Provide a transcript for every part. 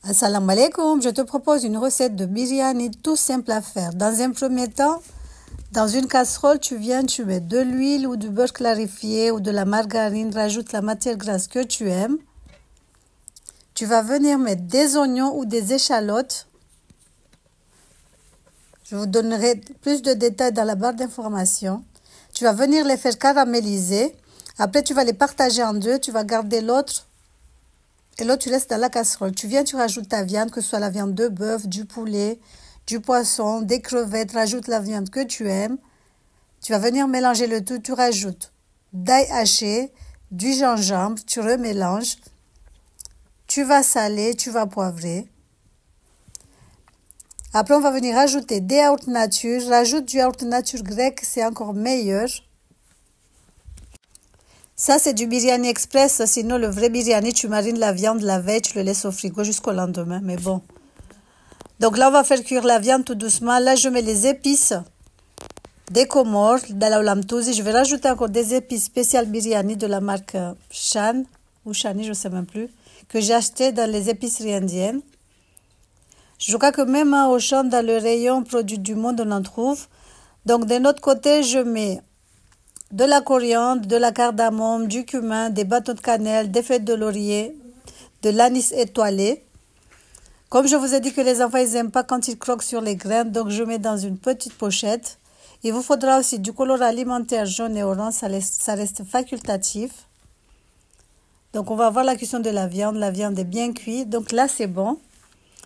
Assalamu alaikum, je te propose une recette de biryani tout simple à faire. Dans un premier temps, dans une casserole, tu mets de l'huile ou du beurre clarifié ou de la margarine, rajoute la matière grasse que tu aimes. Tu vas venir mettre des oignons ou des échalotes. Je vous donnerai plus de détails dans la barre d'informations. Tu vas venir les faire caraméliser. Après, tu vas les partager en deux. Tu vas garder l'autre. Et l'autre, tu laisses dans la casserole. Tu rajoutes ta viande, que ce soit la viande de bœuf, du poulet, du poisson, des crevettes. Rajoute la viande que tu aimes. Tu vas venir mélanger le tout. Tu rajoutes d'ail haché, du gingembre. Tu remélanges. Tu vas saler, tu vas poivrer. Après, on va venir rajouter des yaourts nature. Rajoute du yaourt nature grec, c'est encore meilleur. Ça, c'est du biryani express. Sinon, le vrai biryani, tu marines la viande la veille, tu le laisses au frigo jusqu'au lendemain. Mais bon. Donc là, on va faire cuire la viande tout doucement. Là, je mets les épices des Comores, d'Alaoulam Touzi. Je vais rajouter encore des épices spéciales biryani de la marque Shan ou Shani, je ne sais même plus, que j'ai acheté dans les épiceries indiennes. Je crois que même à Auchan, dans le rayon produits du monde, on en trouve. Donc, de notre côté, je mets de la coriandre, de la cardamome, du cumin, des bâtons de cannelle, des feuilles de laurier, de l'anis étoilé. Comme je vous ai dit que les enfants, ils n'aiment pas quand ils croquent sur les graines, donc je mets dans une petite pochette. Il vous faudra aussi du colorant alimentaire jaune et orange, ça reste facultatif. Donc, on va voir la cuisson de la viande. La viande est bien cuite, donc là, c'est bon.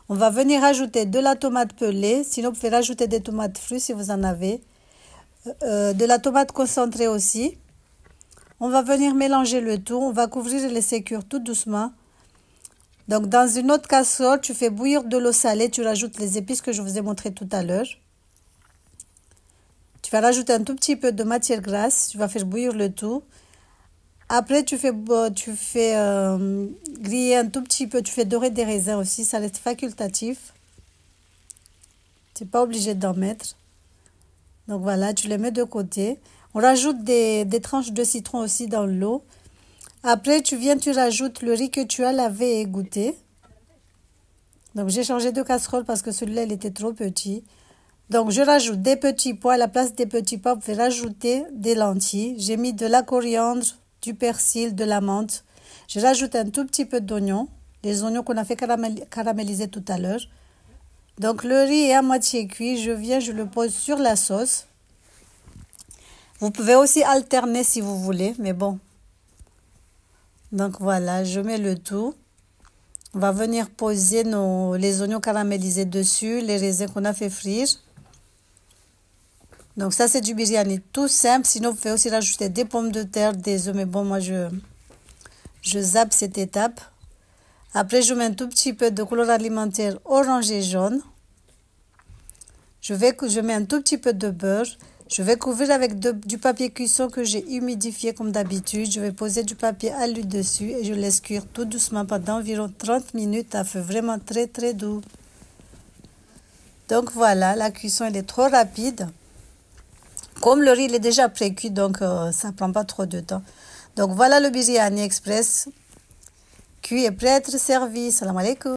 On va venir ajouter de la tomate pelée, sinon vous pouvez rajouter des tomates fruits si vous en avez. De la tomate concentrée aussi. On va venir mélanger le tout. On va couvrir et laisser cuire tout doucement. Donc, dans une autre casserole, tu fais bouillir de l'eau salée. Tu rajoutes les épices que je vous ai montré tout à l'heure. Tu vas rajouter un tout petit peu de matière grasse. Tu vas faire bouillir le tout. Après, tu fais griller un tout petit peu. Tu fais dorer des raisins aussi. Ça reste facultatif. Tu n'es pas obligé d'en mettre. Donc voilà, tu les mets de côté. On rajoute des tranches de citron aussi dans l'eau. Après, tu rajoutes le riz que tu as lavé et égoutter. Donc j'ai changé de casserole parce que celui-là, il était trop petit. Donc je rajoute des petits pois. À la place des petits pois, vous pouvez rajouter des lentilles. J'ai mis de la coriandre, du persil, de la menthe. Je rajoute un tout petit peu d'oignons. Les oignons qu'on a fait caraméliser tout à l'heure. Donc le riz est à moitié cuit, je le pose sur la sauce. Vous pouvez aussi alterner si vous voulez, mais bon. Donc voilà, je mets le tout. On va venir poser les oignons caramélisés dessus, les raisins qu'on a fait frire. Donc ça, c'est du biryani tout simple. Sinon, vous pouvez aussi rajouter des pommes de terre, des œufs, mais bon, moi je zappe cette étape. Après, je mets un tout petit peu de colorant alimentaire orange et jaune. Je mets un tout petit peu de beurre. Je vais couvrir avec du papier cuisson que j'ai humidifié comme d'habitude. Je vais poser du papier à l'huile dessus et je laisse cuire tout doucement pendant environ 30 minutes à feu vraiment très très doux. Donc voilà, la cuisson elle est trop rapide. Comme le riz il est déjà pré-cuit, donc ça ne prend pas trop de temps. Donc voilà le biryani express. Cuit et prêt à être servi. Salam alaikum.